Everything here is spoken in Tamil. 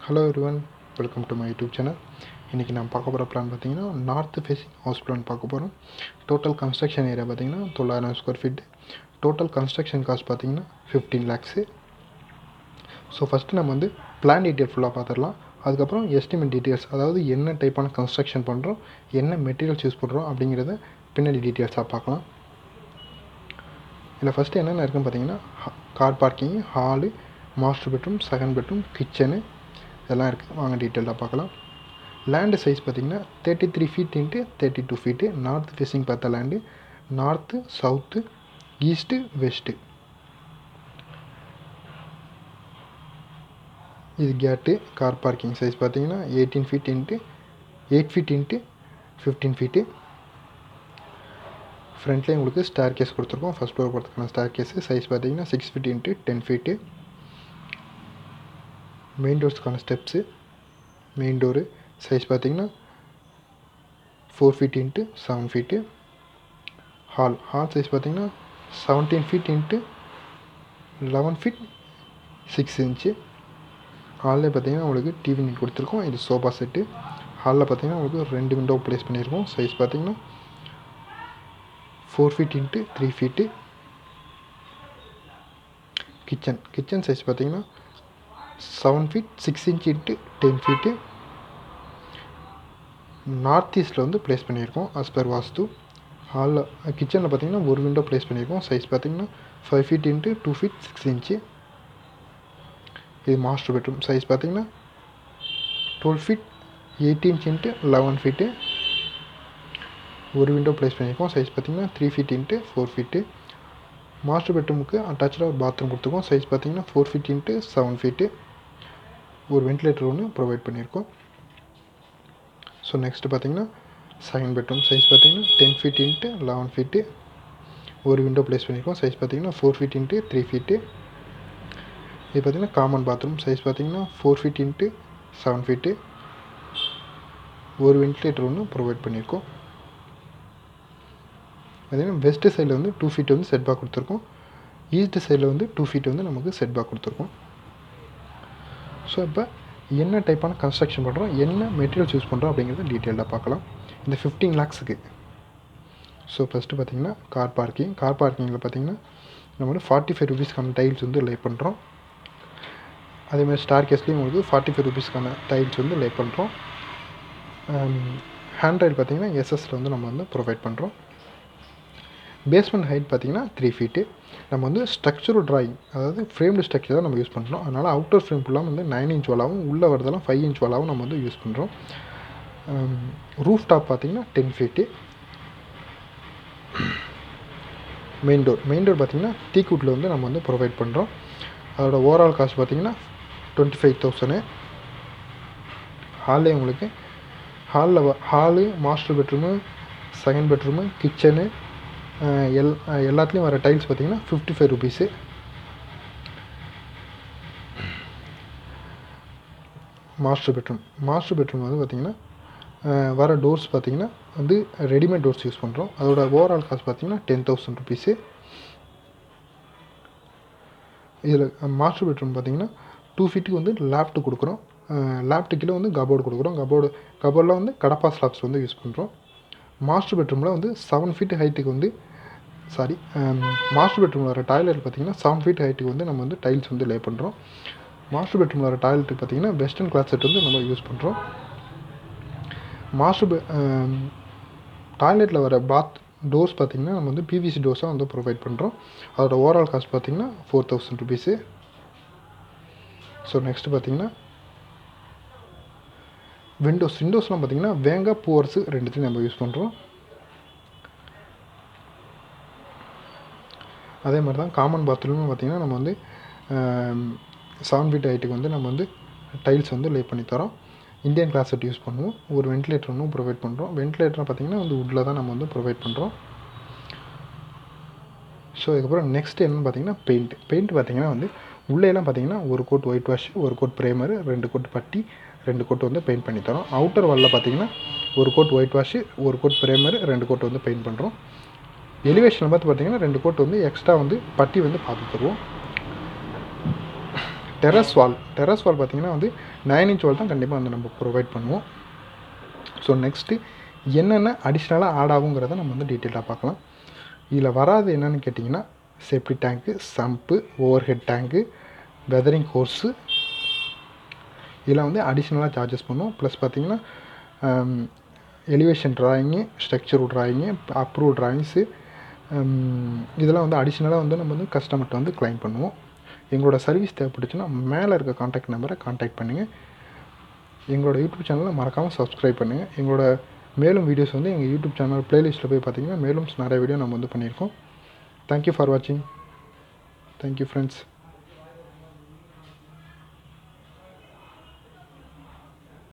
Hello everyone, welcome to my YouTube channel. இன்றைக்கி நான் பார்க்க போகிற பிளான் பார்த்தீங்கன்னா நார்த் ஃபேஸிங் ஹவுஸ் பிளான் பார்க்க போகிறோம். டோட்டல் கன்ஸ்ட்ரக்ஷன் ஏரியா பார்த்தீங்கன்னா 900 square feet. Total construction cost பார்த்தீங்கன்னா 15 lakhs. ஸோ ஃபஸ்ட்டு நம்ம வந்து பிளான் டீட்டெயில் ஃபுல்லாக பார்த்துடலாம். அதுக்கப்புறம் எஸ்டிமேட் டீட்டெயில்ஸ், அதாவது என்ன டைப்பான கன்ஸ்ட்ரக்ஷன் பண்ணுறோம், என்ன மெட்டீரியல்ஸ் யூஸ் பண்ணுறோம் அப்படிங்கிறத பின்னாடி டீட்டெயில்ஸாக பார்க்கலாம். இதில் ஃபஸ்ட்டு என்னென்ன இருக்குன்னு பார்த்தீங்கன்னா car parking, hall, master bedroom, second bedroom, kitchen இதெல்லாம் இருக்குது. வாங்க டீட்டெயிலாக பார்க்கலாம். லேண்டு சைஸ் பார்த்திங்கன்னா 33 feet into 32 feet. North facing பார்த்த land. North, south, east, west. இது கேட்டு. கார் பார்க்கிங் சைஸ் பார்த்திங்கன்னா 18 feet into 8 feet into 15 feet. ஃப்ரண்ட்லேயே உங்களுக்கு ஸ்டேர் கேஸ் கொடுத்துருக்கோம். ஃபஸ்ட் ஃப்ளோர் போகிறதுக்கான ஸ்டேர் கேஸு சைஸ் பார்த்திங்கன்னா 6 feet இன்ட்டு 10 feet. மெயின் டோர்ஸ்க்கான ஸ்டெப்ஸு. மெயின் டோரு சைஸ் பார்த்திங்கன்னா 4 feet into 7 feet. Hall size பார்த்திங்கன்னா 17 feet இன்ட்டு 11 feet 6 inch. ஹாலில் பார்த்திங்கன்னா உங்களுக்கு டிவி யூனிட் கொடுத்துருக்கோம். இது சோஃபா செட்டு. ஹாலில் பார்த்திங்கன்னா உங்களுக்கு 2 விண்டோ ப்ளேஸ் பண்ணியிருக்கோம். சைஸ் பார்த்திங்கன்னா 4 feet into 3 feet. Kitchen size பார்த்திங்கன்னா 7 feet 6 inch into 10 feet. North ஈஸ்ட்டில் வந்து ப்ளேஸ் பண்ணியிருக்கோம் அஸ் பர் வாஸ்து. ஹாலில் கிச்சனில் பார்த்திங்கன்னா ஒரு விண்டோ ப்ளேஸ் பண்ணியிருக்கோம். சைஸ் பார்த்திங்கன்னா 5 feet இன்ட்டு 2 feet 6 inch. இது மாஸ்டர் பெட்ரூம். சைஸ் பார்த்திங்கன்னா 12 feet 8 inch இன்ட்டு 11 feet. ஒரு விண்டோ ப்ளேஸ் பண்ணியிருக்கோம். சைஸ் பார்த்திங்கன்னா 3 feet இன்ட்டு 4 feet. மாஸ்டர் பெட்ரூமுக்கு அட்டாச்சாக ஒரு பாத்ரூம் கொடுத்துருக்கோம். சைஸ் பார்த்திங்கன்னா 4 feet இன்ட்டு 7 feet. ஒரு வென்டிலேட்டர் ஒன்று ப்ரொவைட் பண்ணியிருக்கோம். ஸோ நெக்ஸ்ட்டு பார்த்திங்கன்னா செகண்ட் பெட்ரூம். சைஸ் பார்த்திங்கன்னா 10 feet இன்ட்டு 11 feet. ஒரு விண்டோ ப்ளேஸ் பண்ணியிருக்கோம். சைஸ் பார்த்திங்கன்னா 4 feet இன்ட்டு 3 feet. இது பார்த்திங்கன்னா காமன் பாத்ரூம். சைஸ் பார்த்திங்கன்னா 4 feet இன்ட்டு 7 feet. ஒரு வென்டிலேட்டர் ஒன்று ப்ரொவைட் பண்ணியிருக்கோம். பார்த்திங்கன்னா வெஸ்ட்டு சைடில் வந்து 2 feet வந்து செட் பேக் கொடுத்துருக்கோம். ஈஸ்ட் சைடில் வந்து 2 feet வந்து நமக்கு செட் பேக் கொடுத்துருக்கோம். ஸோ இப்போ என்ன டைப்பான கன்ஸ்ட்ரக்ஷன் பண்ணுறோம், என்ன மெட்டீரியல்ஸ் யூஸ் பண்ணுறோம் அப்படிங்கிறத டீட்டெயிலாக பார்க்கலாம் இந்த 15 lakhsக்கு. ஸோ ஃபஸ்ட்டு பார்த்திங்கன்னா கார் பார்க்கிங்கில் பார்த்திங்கன்னா நம்ம வந்து 45 rupeesக்கான டைல்ஸ் வந்து லே பண்ணுறோம். அதேமாதிரி ஸ்டார் கேஸ்லேயும் உங்களுக்கு 45 rupeesக்கான டைல்ஸ் வந்து லே பண்ணுறோம். ஹேண்ட் ரைல் பார்த்திங்கன்னா எஸ்எஸ்சில் வந்து நம்ம வந்து ப்ரொவைட் பண்ணுறோம். பேஸ்மெண்ட் ஹைட் பார்த்திங்கன்னா 3 feet. நம்ம வந்து ஸ்ட்ரக்சரல் ட்ராயிங், அதாவது ஃப்ரேம்டு ஸ்ட்ரக்சர் தான் நம்ம யூஸ் பண்ணுறோம். அதனால் அவுட்டர் ஃப்ரேம் ஃபுல்லாக வந்து 9 inch வாலாகவும் உள்ளே வரதெல்லாம் 5 inch வாலாகவும் நம்ம வந்து யூஸ் பண்ணுறோம். ரூஃப் டாப் பார்த்திங்கன்னா 10 feet. மெயின் டோர் பார்த்திங்கன்னா டீக்வுட்டில் வந்து நம்ம வந்து ப்ரொவைட் பண்ணுறோம். அதோட ஓவரால் காஸ்ட் பார்த்திங்கன்னா 25,000. ஹாலே உங்களுக்கு hall, master bedroom, second bedroom, kitchen எல்லாத்துலேயும் வர டைல்ஸ் பார்த்திங்கன்னா 55 rupees. மாஸ்டர் பெட்ரூம் வந்து பார்த்திங்கன்னா வர டோர்ஸ் பார்த்திங்கன்னா வந்து ரெடிமேட் டோர்ஸ் யூஸ் பண்ணுறோம். அதோட ஓவரால் காஸ்ட் பார்த்திங்கன்னா 10,000 rupees. இதில் மாஸ்டர் பெட்ரூம் பார்த்திங்கன்னா 2 feet வந்து லேப்ட்டு கொடுக்குறோம். லேப்ட்டு கீழே வந்து கபோர்டு கொடுக்குறோம். கபோர்டில் வந்து கடப்பா ஸ்லாப்ஸ் வந்து யூஸ் பண்ணுறோம். மாஸ்டர் பெட்ரூமில் வந்து 7 feet ஹைட்டுக்கு வந்து மாஸ்டர் பெட்ரூமில் வர டாய்லெட் பார்த்திங்கன்னா 7 feet ஹைட்டுக்கு வந்து நம்ம வந்து டைல்ஸ் வந்து லே பண்ணுறோம். மாஸ்டர் பெட்ரூமில் வர டாய்லெட்டுக்கு பார்த்திங்கன்னா வெஸ்டர்ன் கிளாத் செட் வந்து நம்ம யூஸ் பண்ணுறோம். டாய்லெட்டில் வர டோர்ஸ் பார்த்திங்கன்னா நம்ம வந்து பிவிசி டோர்ஸாக வந்து ப்ரொவைட் பண்ணுறோம். அதோட ஓவரால் காஸ்ட் பார்த்திங்கன்னா 4,000 rupees. ஸோ நெக்ஸ்ட்டு பார்த்திங்கன்னா விண்டோஸ்லாம் பார்த்திங்கன்னா வேங்கா பூவர்ஸு ரெண்டுத்தையும் நம்ம யூஸ் பண்ணுறோம். அதே மாதிரி தான் காமன் பாத்ரூமும் பார்த்திங்கன்னா நம்ம வந்து 7 feet ஹைட்டுக்கு வந்து நம்ம வந்து டைல்ஸ் வந்து லே பண்ணி தரோம். இந்தியன் கிளாஸ் செட் யூஸ் பண்ணுவோம். ஒரு வென்டிலேட்டர் ஒன்றும் ப்ரொவைட் பண்ணுறோம். வென்டிலேட்டர் பார்த்திங்கன்னா வந்து வுட்டில் தான் நம்ம வந்து ப்ரொவைட் பண்ணுறோம். ஸோ அதுக்கப்புறம் நெக்ஸ்ட் என்னென்னு பார்த்திங்கன்னா பெயிண்ட் பார்த்திங்கன்னா வந்து உள்ளேலாம் பார்த்திங்கன்னா ஒரு கோட் ஒயிட் வாஷ், ஒரு கோட் ப்ரைமரு, 2 கோட் பட்டி, 2 கோட் வந்து பெயிண்ட் பண்ணி தரோம். அவுட்டர் வாலில் பார்த்திங்கன்னா ஒரு கோட் ஒயிட் வாஷு, ஒரு கோட் ப்ரைமரு, 2 கோட் வந்து பெயிண்ட் பண்ணுறோம். எலிவேஷனில் பார்த்திங்கன்னா 2 கோட் வந்து எக்ஸ்ட்ரா வந்து பட்டி வந்து பார்த்து தருவோம். டெரஸ் வால் பார்த்திங்கன்னா வந்து 9 inch வால் தான் கண்டிப்பாக வந்து நம்ம ப்ரொவைட் பண்ணுவோம். ஸோ நெக்ஸ்ட்டு என்னென்ன அடிஷ்னலாக ஆட் ஆகுங்கிறத நம்ம வந்து டீட்டெயிலாக பார்க்கலாம். இதில் வராது என்னென்னு கேட்டிங்கன்னா சேஃப்டி டேங்க்கு, சம்ப்பு, ஓவர் ஹெட் டேங்க்கு, வெதரிங் ஹோர்ஸு, இதெல்லாம் வந்து அடிஷ்னலாக சார்ஜஸ் பண்ணுவோம். ப்ளஸ் பார்த்திங்கன்னா elevation drawing, structural drawing, approve drawings, இதெல்லாம் வந்து அடிஷ்னலாக வந்து நம்ம வந்து கஸ்டமர்கிட்ட வந்து கிளைம் பண்ணுவோம். எங்களோட சர்வீஸ் தேவைப்பட்டுச்சுன்னா மேலே இருக்க காண்டாக்ட் நம்பரை காண்டாக்ட் பண்ணுங்கள். எங்களோட யூடியூப் சேனலை மறக்காமல் சப்ஸ்கிரைப் பண்ணுங்கள். எங்களோட மேலும் வீடியோஸ் வந்து எங்கள் யூடியூப் சேனல் ப்ளேலிஸ்ட்டில் போய் பார்த்தீங்கன்னா மேலும் நிறைய வீடியோ நம்ம வந்து பண்ணியிருக்கோம். தேங்க்யூ ஃபார் வாட்சிங். Thank you friends.